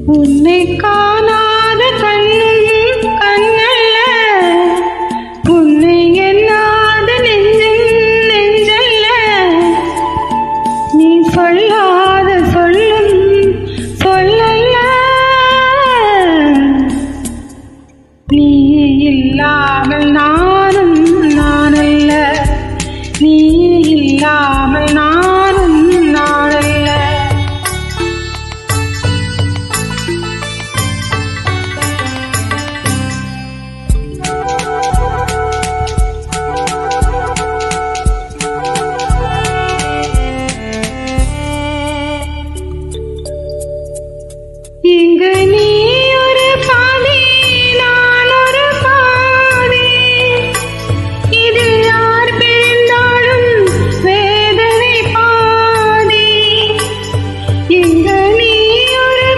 உன்னை காணாத கண்ணும் கண்ணல்ல, உன்னை எண்ணாத நெஞ்சும் நெஞ்சல்ல. நீ சொல்லாத சொல்லும் சொல்லல்ல, நீ இல்லாமல் நான்